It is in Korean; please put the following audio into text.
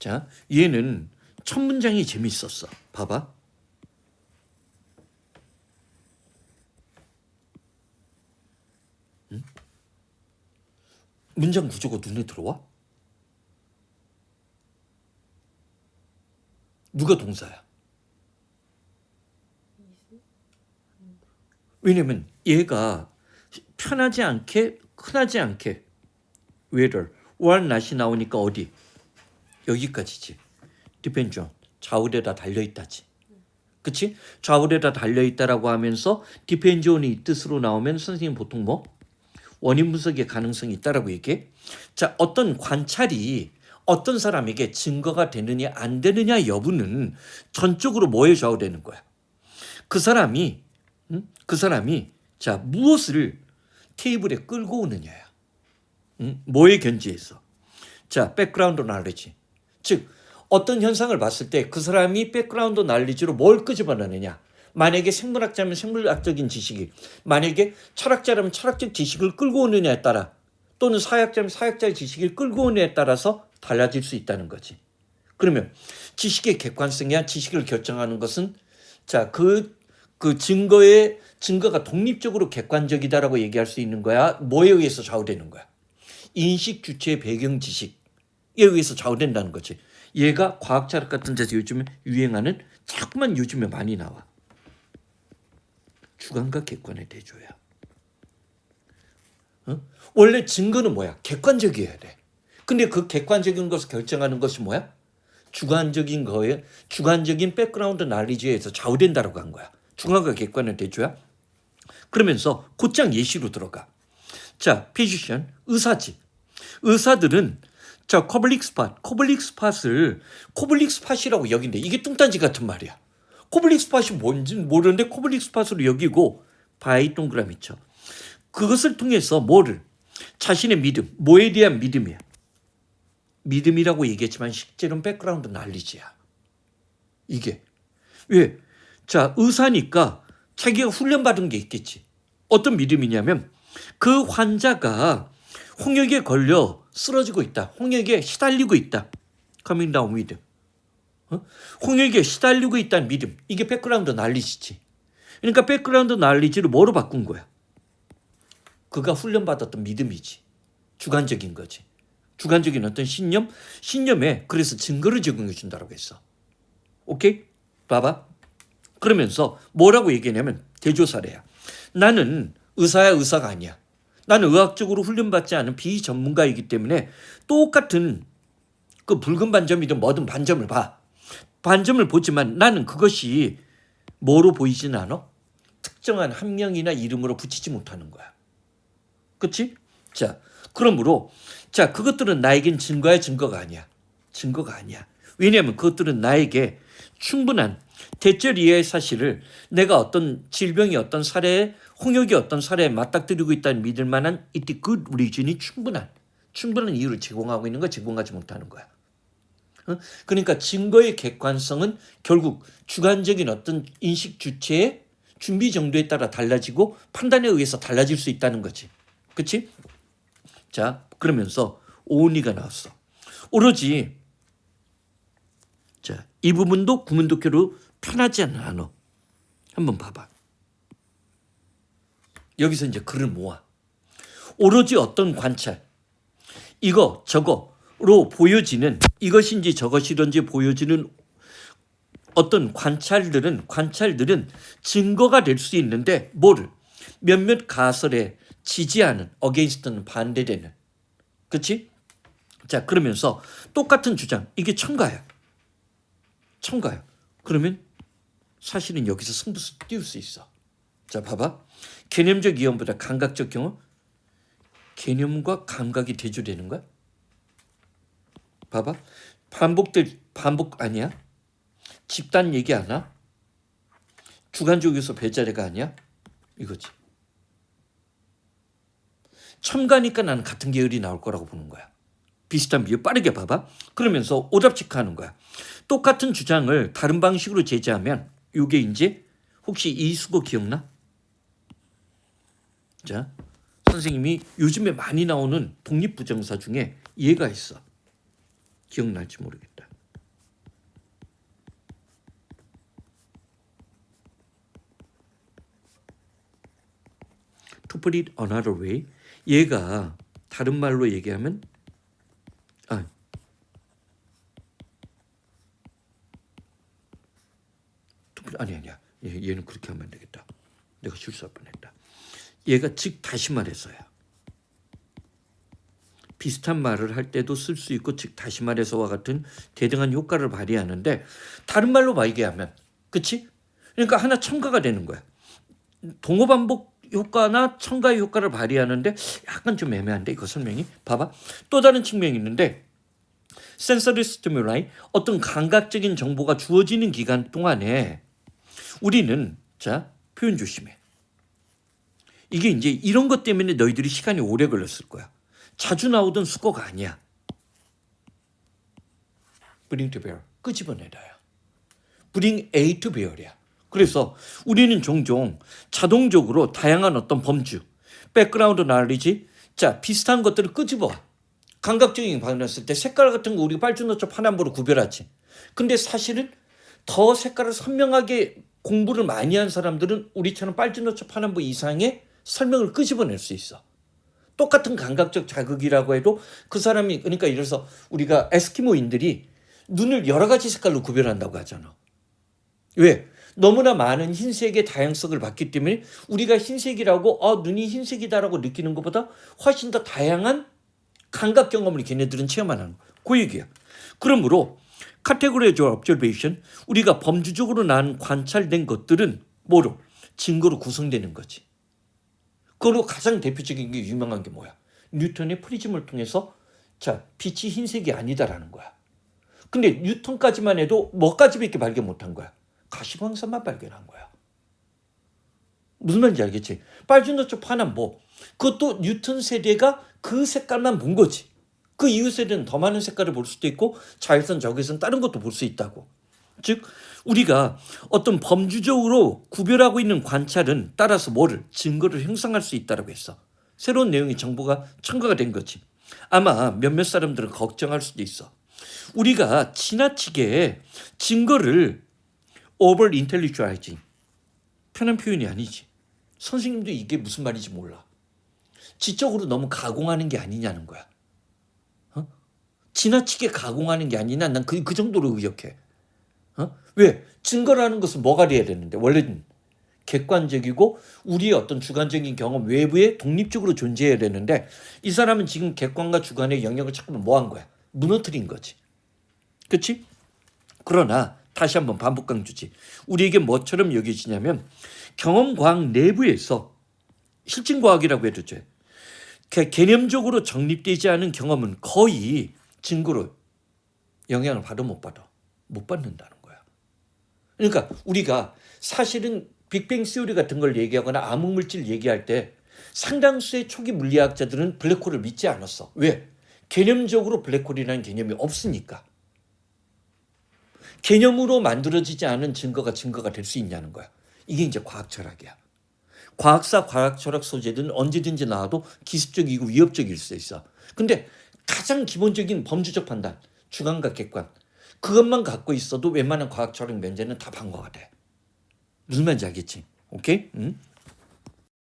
자, 얘는 첫 문장이 재밌었어. 봐봐. 문장 구조가 눈에 들어와? 누가 동사야? 왜냐면 얘가 편하지 않게 흔하지 않게 whether or not이 나오니까 어디? 여기까지지. depends on 좌우에다 달려있다지. 그치? 좌우에다 달려있다라고 하면서 depends on이 이 뜻으로 나오면 선생님 보통 뭐? 원인 분석의 가능성이 있다라고 얘기해. 자, 어떤 관찰이 어떤 사람에게 증거가 되느냐 안 되느냐 여부는 전적으로 뭐에 좌우되는 거야? 그 사람이 자 무엇을 테이블에 끌고 오느냐야. 뭐에 견지해서? 자, 백그라운드 날리지. 즉 어떤 현상을 봤을 때 그 사람이 백그라운드 날리지로 뭘 끄집어내느냐. 만약에 생물학자면 생물학적인 지식이, 만약에 철학자라면 철학적 지식을 끌고 오느냐에 따라, 또는 사회학자면 사회학자의 지식을 끌고 오느냐에 따라서 달라질 수 있다는 거지. 그러면 지식의 객관성이야 지식을 결정하는 것은 자, 그 증거가 독립적으로 객관적이다라고 얘기할 수 있는 거야. 뭐에 의해서 좌우되는 거야? 인식 주체의 배경 지식에 의해서 좌우된다는 거지. 얘가 과학자력 같은 데서 요즘에 유행하는, 자꾸만 요즘에 많이 나와. 주관과 객관의 대조야. 원래 증거는 뭐야? 객관적이어야 돼. 근데 그 객관적인 것을 결정하는 것이 뭐야? 주관적인 거에, 주관적인 백그라운드 날리지에 의해서 좌우된다라고 한 거야. 주관과 객관의 대조야. 그러면서 곧장 예시로 들어가. 자, 피지션, 의사지. 의사들은 자, 코블릭 스팟을 코블릭 스팟이라고 여긴데 이게 뚱딴지 같은 말이야. 코블릭 스팟이 뭔지 모르는데 코블릭 스팟으로 여기고 바이 동그라미 쳐. 그것을 통해서 뭐를? 자신의 믿음, 뭐에 대한 믿음이야. 믿음이라고 얘기했지만 실제로는 백그라운드 날리지야. 이게. 왜? 자, 의사니까 자기가 훈련받은 게 있겠지. 어떤 믿음이냐면 그 환자가 홍역에 걸려 쓰러지고 있다. 홍역에 시달리고 있다. Coming down with. 홍역에 시달리고 있다는 믿음. 이게 백그라운드 날리지지. 그러니까 백그라운드 날리지를 뭐로 바꾼 거야? 그가 훈련받았던 믿음이지. 주관적인 거지. 주관적인 어떤 신념에 그래서 증거를 제공해 준다고 했어. 오케이? 봐봐. 그러면서 뭐라고 얘기하냐면 대조사례야. 나는 의사야, 의사가 아니야. 나는 의학적으로 훈련받지 않은 비전문가이기 때문에 똑같은 그 붉은 반점이든 뭐든 반점을 봐. 반점을 보지만 나는 그것이 뭐로 보이지는 않아? 특정한 한 명이나 이름으로 붙이지 못하는 거야. 그렇지? 자, 그러므로 자, 그것들은 나에겐 증거가 아니야. 증거가 아니야. 왜냐하면 그것들은 나에게 충분한 대절 이하의 사실을 내가 어떤 질병이 어떤 사례에 홍역이 어떤 사례에 맞닥뜨리고 있다는 믿을 만한 it good reason이 충분한 이유를 제공하고 있는 거 제공하지 못하는 거야. 그러니까 증거의 객관성은 결국 주관적인 어떤 인식 주체의 준비 정도에 따라 달라지고 판단에 의해서 달라질 수 있다는 거지. 그렇지? 자, 그러면서 only가 나왔어. 오로지 자, 이 부분도 구문독해로 편하지 않은 단어. 한번 봐봐. 여기서 이제 글을 모아. 오로지 어떤 관찰, 이거 저거로 보여지는, 이것인지 저것이든지 보여지는 어떤 관찰들은 증거가 될 수 있는데 뭐를? 몇몇 가설에 지지하는, against는 반대되는. 그렇지? 자, 그러면서 똑같은 주장, 이게 첨가야. 그러면 사실은 여기서 승부수 띄울 수 있어. 자, 봐봐. 개념적 이론보다 감각적 경험. 개념과 감각이 대조되는 거야. 봐봐. 반복 아니야. 집단 얘기 아니야. 주관적 요소 배자리가 아니야. 이거지. 첨가니까 나는 같은 계열이 나올 거라고 보는 거야. 비슷한 비유 빠르게 봐봐. 그러면서 오답 체크하는 거야. 똑같은 주장을 다른 방식으로 제시하면 이게 이제 혹시 이 수거 기억나? 자, 선생님이 요즘에 많이 나오는 독립부정사 중에 얘가 있어. 기억날지 모르겠다. put it another way, 얘가 다른 말로 얘기하면 아니야. 얘는 그렇게 하면 안 되겠다. 내가 실수할 뻔했다. 얘가 즉 다시 말해서야. 비슷한 말을 할 때도 쓸 수 있고 즉 다시 말해서와 같은 대등한 효과를 발휘하는데 다른 말로 얘기하면 그치? 그러니까 하나 첨가가 되는 거야. 동어 반복 효과나 첨가의 효과를 발휘하는데 약간 좀 애매한데 이거 설명이 봐봐. 또 다른 측면이 있는데 sensory stimuli 어떤 감각적인 정보가 주어지는 기간 동안에 우리는 자 표현 조심해. 이게 이제 이런 것 때문에 너희들이 시간이 오래 걸렸을 거야. 자주 나오던 수거가 아니야. bring to bear 끄집어내다야. bring A to bear이야. 그래서 우리는 종종 자동적으로 다양한 어떤 범주, 백그라운드 knowledge, 자 비슷한 것들을 끄집어와. 감각적인 반응했을 때 색깔 같은 거 우리가 빨주노초 파남보로 구별하지. 근데 사실은 더 색깔을 선명하게 공부를 많이 한 사람들은 우리처럼 빨주노초 파남보 이상의 설명을 끄집어낼 수 있어. 똑같은 감각적 자극이라고 해도 그 사람이 그러니까 예를 들어서 우리가 에스키모인들이 눈을 여러 가지 색깔로 구별한다고 하잖아. 왜? 너무나 많은 흰색의 다양성을 봤기 때문에 우리가 흰색이라고 눈이 흰색이다라고 느끼는 것보다 훨씬 더 다양한 감각 경험을 걔네들은 체험하는 거야. 그 얘기야. 그러므로 카테고리의 observation 우리가 범주적으로 난 관찰된 것들은 뭐로? 증거로 구성되는 거지. 그리고 가장 대표적인 게 유명한 게 뭐야? 뉴턴의 프리즘을 통해서 자 빛이 흰색이 아니다라는 거야. 근데 뉴턴까지만 해도 뭐까지밖에 발견 못한 거야? 가시광선만 발견한 거야. 무슨 말인지 알겠지? 빨주노초 파남보 그것도 뉴턴 세대가 그 색깔만 본 거지. 그 이후 세대는 더 많은 색깔을 볼 수도 있고 자외선 적외선 다른 것도 볼 수 있다고. 즉 우리가 어떤 범주적으로 구별하고 있는 관찰은 따라서 뭐를 증거를 형성할 수 있다고 했어. 새로운 내용의 정보가 첨가가 된 거지. 아마 몇몇 사람들은 걱정할 수도 있어. 우리가 지나치게 증거를 over intellectualizing 편한 표현이 아니지. 선생님도 이게 무슨 말인지 몰라. 지적으로 너무 가공하는 게 아니냐는 거야. 지나치게 가공하는 게 아니냐 난 그 정도로 의역해. 왜? 증거라는 것은 뭐가 돼야 되는데 원래는 객관적이고 우리의 어떤 주관적인 경험 외부에 독립적으로 존재해야 되는데 이 사람은 지금 객관과 주관의 영역을 자꾸 뭐 한 거야? 무너뜨린 거지. 그렇지? 그러나 다시 한번 반복 강조지. 우리에게 뭐처럼 여겨지냐면 경험과학 내부에서 실증과학이라고 해도 돼. 개념적으로 정립되지 않은 경험은 거의 증거로 영향을 받아 못 받아. 못 받는다는 거야. 그러니까 우리가 사실은 빅뱅 시오리 같은 걸 얘기하거나 암흑물질 얘기할 때 상당수의 초기 물리학자들은 블랙홀을 믿지 않았어. 왜? 개념적으로 블랙홀이라는 개념이 없으니까. 개념으로 만들어지지 않은 증거가 될 수 있냐는 거야. 이게 이제 과학 철학이야. 과학사, 과학 철학 소재들은 언제든지 나와도 기습적이고 위협적일 수 있어. 근데 가장 기본적인 범주적 판단, 주관과 객관 그것만 갖고 있어도 웬만한 과학 철학 면제는 다 방어가 돼. 무슨 말인지 알겠지? 오케이? 응?